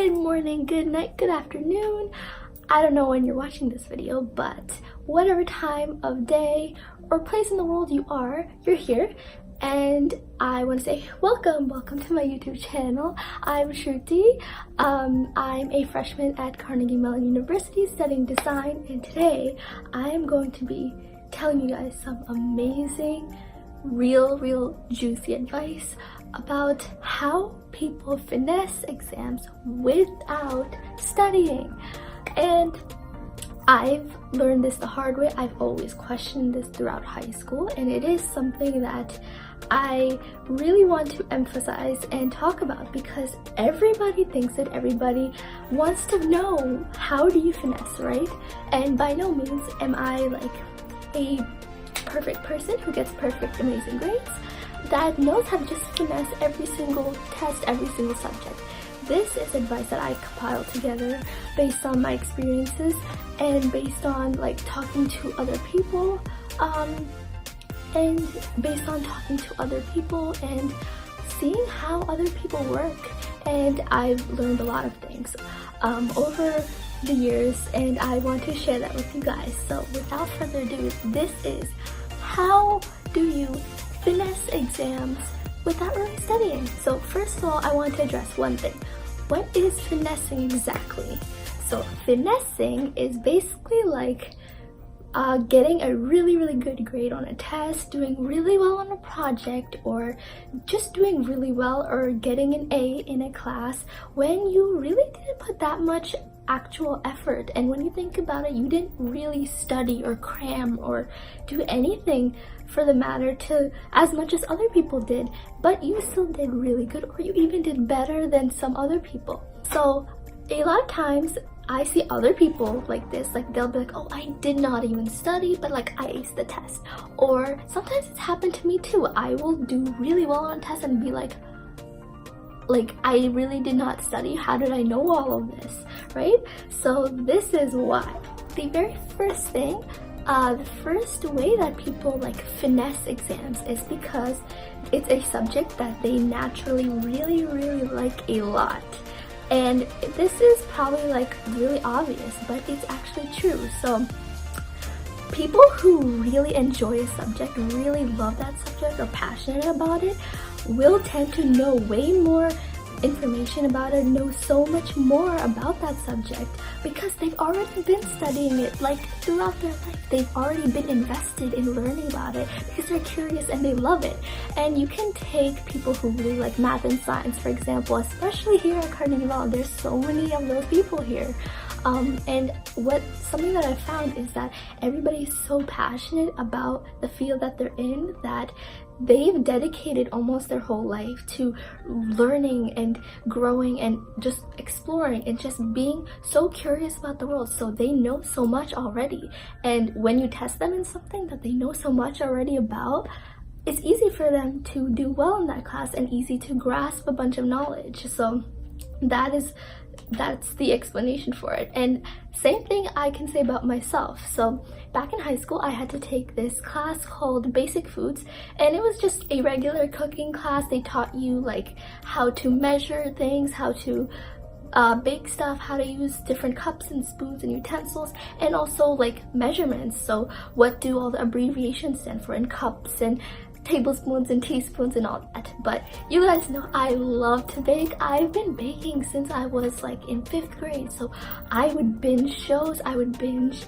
good morning, good night, good afternoon. I don't know when you're watching this video, but whatever time of day or place in the world you are, you're here. And I want to say welcome to my YouTube channel. I'm Shruti. I'm a freshman at Carnegie Mellon University studying design, and today I am going to be telling you guys some amazing, real juicy advice about how people finesse exams without studying. And I've learned this the hard way. I've always questioned this throughout high school, and it is something that I really want to emphasize and talk about because everybody thinks it, everybody wants to know how do you finesse, right? And by no means am I like a perfect person who gets perfect, amazing grades that knows how to just finesse every single test, every single subject. This is advice that I compiled together based on my experiences and based on like talking to other people, and seeing how other people work. And I've learned a lot of things over the years, and I want to share that with you guys. So without further ado, this is how do you finesse exams without really studying. So first of all, I want to address one thing. What is finessing exactly? So finessing is basically like getting a really good grade on a test, doing really well on a project, or just doing really well or getting an A in a class when you really didn't put that much actual effort. And when you think about it, you didn't really study or cram or do anything for the matter to as much as other people did, but you still did really good, or you even did better than some other people. So a lot of times I see other people like this, like they'll be like, oh, I did not even study, but like I aced the test. Or sometimes it's happened to me too. I will do really well on a test and be like I really did not study. How did I know all of this, right? So this is why. The very first thing, the first way that people like finesse exams is because it's a subject that they naturally really like a lot. And this is probably like really obvious, but it's actually true. So people who really enjoy a subject, really love that subject, or passionate about it, will tend to know way more information about it, know so much more about that subject because they've already been studying it like throughout their life. They've already been invested in learning about it because they're curious and they love it. And you can take people who really like math and science, for example, especially here at Carnegie Mellon. There's so many of those people here. And something that I found is that everybody's so passionate about the field that they're in that they've dedicated almost their whole life to learning and growing and just exploring and just being so curious about the world. So they know so much already. And when you test them in something that they know so much already about, it's easy for them to do well in that class and easy to grasp a bunch of knowledge. So that's the explanation for it. And same thing I can say about myself. So back in high school, I had to take this class called Basic Foods, and it was just a regular cooking class. They taught you like how to measure things, how to bake stuff, how to use different cups and spoons and utensils, and also like measurements. So what do all the abbreviations stand for in cups and tablespoons and teaspoons and all that. But you guys know I love to bake. I've been baking since I was like in 5th grade. So I would binge shows, I would binge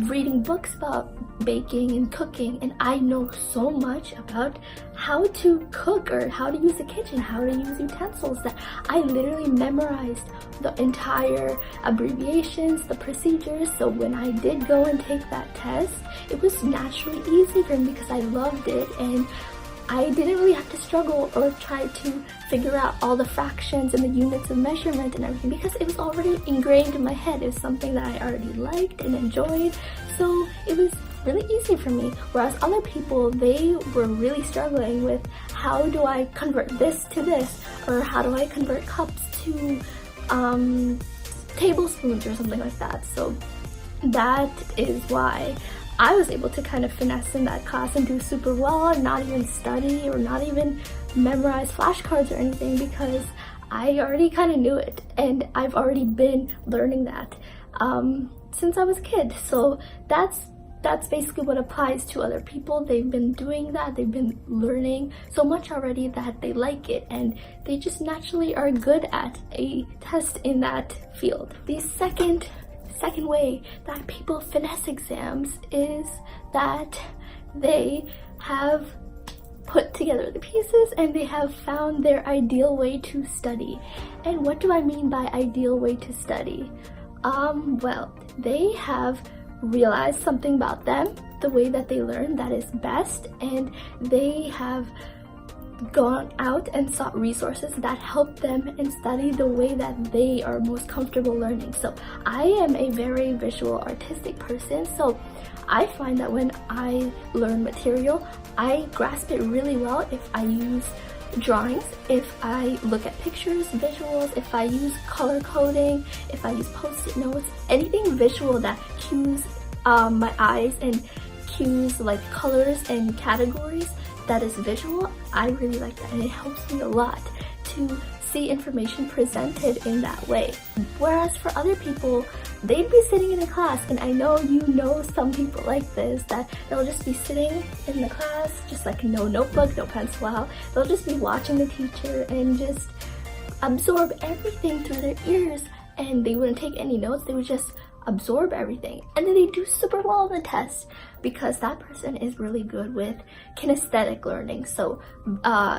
reading books about baking and cooking, and I know so much about how to cook or how to use the kitchen, how to use utensils, that I literally memorized the entire abbreviations, the procedures. So when I did go and take that test, it was naturally easy for me because I loved it, and I didn't really have to struggle or try to figure out all the fractions and the units of measurement and everything because it was already ingrained in my head. It was something that I already liked and enjoyed, so it was really easy for me. Whereas other people, they were really struggling with how do I convert this to this, or how do I convert cups to tablespoons or something like that. So that is why I was able to kind of finesse in that class and do super well and not even study or not even memorize flashcards or anything, because I already kind of knew it, and I've already been learning that since I was a kid. So that's basically what applies to other people. They've been doing that, they've been learning so much already that they like it, and they just naturally are good at a test in that field. The second way that people finesse exams is that they have put together the pieces and they have found their ideal way to study. And what do I mean by ideal way to study? Well, they have realized something about them, the way that they learn that is best, and they have gone out and sought resources that help them and study the way that they are most comfortable learning. So I am a very visual artistic person, so I find that when I learn material, I grasp it really well if I use drawings, if I look at pictures, visuals, if I use color coding, if I use post-it notes, anything visual that cues my eyes and cues like colors and categories that is visual, I really like that, and it helps me a lot to see information presented in that way. Whereas for other people, they'd be sitting in a class, and I know you know some people like this, that they'll just be sitting in the class, just like no notebook, no pencil out. They'll just be watching the teacher and just absorb everything through their ears, and they wouldn't take any notes. They would just absorb everything, and then they do super well on the test because that person is really good with kinesthetic learning, so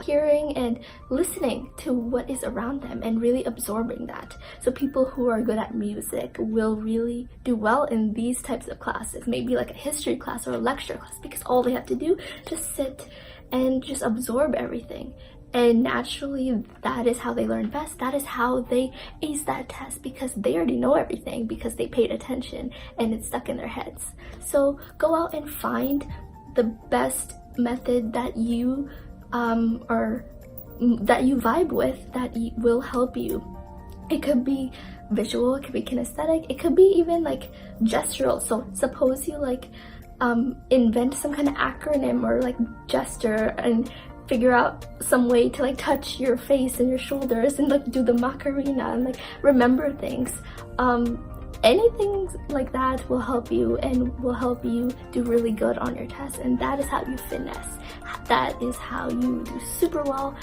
hearing and listening to what is around them and really absorbing that. So people who are good at music will really do well in these types of classes, maybe like a history class or a lecture class, because all they have to do is just sit and just absorb everything. And naturally, that is how they learn best. That is how they ace that test, because they already know everything because they paid attention and it's stuck in their heads. So go out and find the best method that you vibe with, that will help you. It could be visual, it could be kinesthetic, it could be even like gestural. So suppose you like invent some kind of acronym or like gesture and figure out some way to like touch your face and your shoulders and like do the Macarena and like remember things. Anything like that will help you and will help you do really good on your test, and that is how you finesse. That is how you do super well.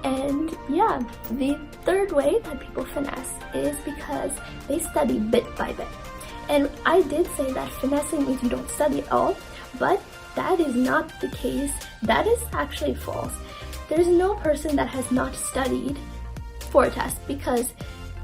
And yeah, the third way that people finesse is because they study bit by bit. And I did say that finessing means you don't study at all, but that is not the case. That is actually false. There's no person that has not studied for a test, because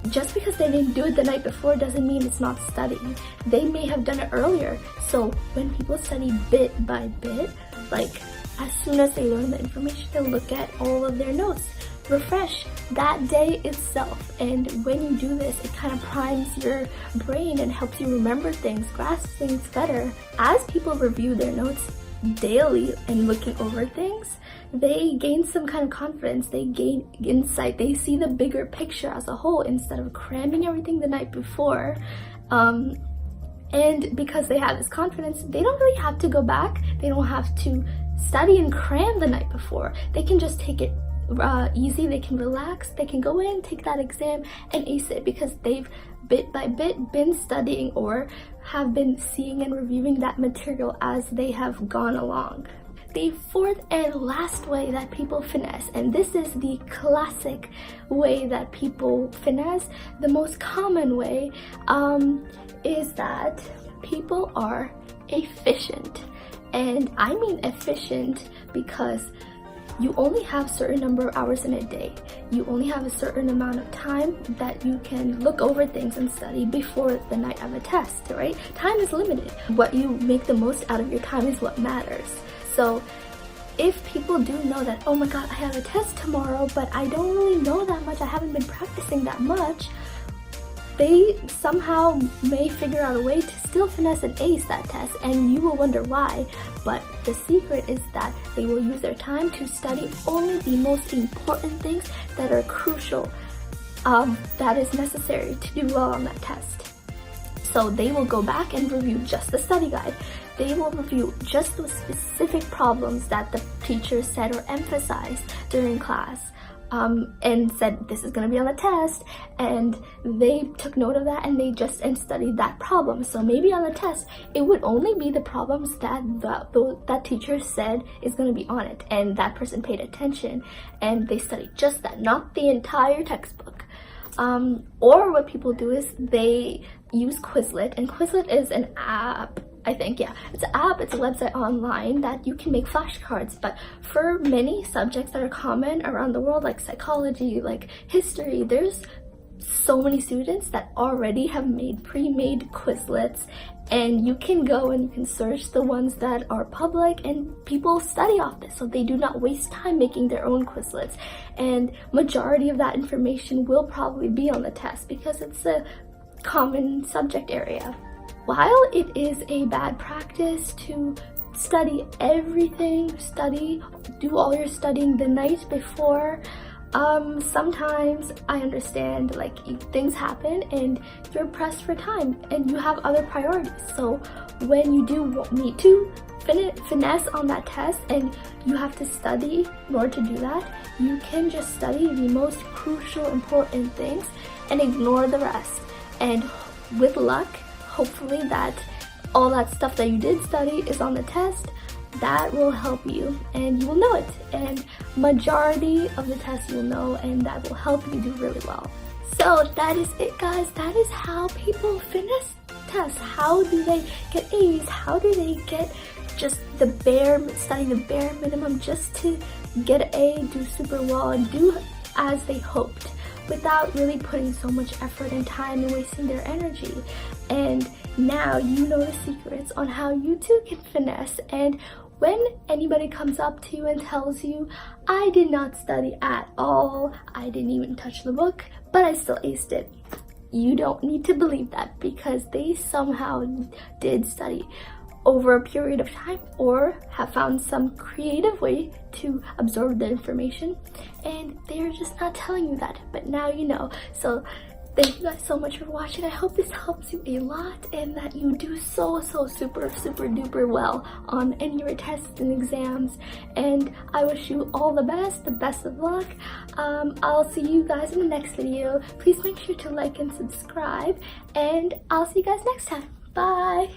just because they didn't do it the night before doesn't mean it's not studying. They may have done it earlier. So when people study bit by bit, like as soon as they learn the information, they'll look at all of their notes, refresh that day itself. And when you do this, it kind of primes your brain and helps you remember things, grasp things better. As people review their notes daily and looking over things, they gain some kind of confidence, they gain insight, they see the bigger picture as a whole instead of cramming everything the night before. And because they have this confidence, they don't really have to go back, they don't have to study and cram the night before. They can just take it easy, they can relax, they can go in, take that exam and ace it, because they've bit by bit been studying or have been seeing and reviewing that material as they have gone along. The fourth and last way that people finesse, and this is the classic way that people finesse, the most common way, is that people are efficient. And I mean efficient because you only have a certain number of hours in a day. You only have a certain amount of time that you can look over things and study before the night of a test, right? Time is limited. What you make the most out of your time is what matters. So if people do know that, oh my god, I have a test tomorrow, but I don't really know that much, I haven't been practicing that much, they somehow may figure out a way to still finesse and ace that test, and you will wonder why. But the secret is that they will use their time to study only the most important things that are crucial, that is necessary to do well on that test. So they will go back and review just the study guide. They will review just those specific problems that the teacher said or emphasized during class. and said this is going to be on the test, and they took note of that and they just studied that problem. So maybe on the test it would only be the problems that that teacher said is going to be on it, and that person paid attention and they studied just that, not the entire textbook. Or what people do is they use Quizlet, and Quizlet is an app, I think, yeah. It's an app, it's a website online that you can make flashcards, but for many subjects that are common around the world, like psychology, like history, there's so many students that already have made pre-made Quizlets, and you can go and you can search the ones that are public, and people study off this, so they do not waste time making their own Quizlets. And majority of that information will probably be on the test because it's a common subject area. While it is a bad practice to study everything, do all your studying the night before, sometimes I understand, like, things happen and you're pressed for time and you have other priorities. So when you do need to finesse on that test and you have to study in order to do that, you can just study the most crucial, important things and ignore the rest. And with luck, hopefully that all that stuff that you did study is on the test. That will help you and you will know it, and majority of the tests you'll know, and that will help you do really well. So that is it, guys. That is how people finesse tests. How do they get A's? How do they get just study the bare minimum just to get an A, do super well, and do as they hoped, without really putting so much effort and time and wasting their energy. And now you know the secrets on how you too can finesse. And when anybody comes up to you and tells you, I did not study at all, I didn't even touch the book, but I still aced it, you don't need to believe that, because they somehow did study over a period of time or have found some creative way to absorb the information, and they're just not telling you that, but now you know. So thank you guys so much for watching. I hope this helps you a lot and that you do so super duper well on any of your tests and exams, and I wish you all the best of luck. I'll see you guys in the next video. Please make sure to like and subscribe, and I'll see you guys next time. Bye.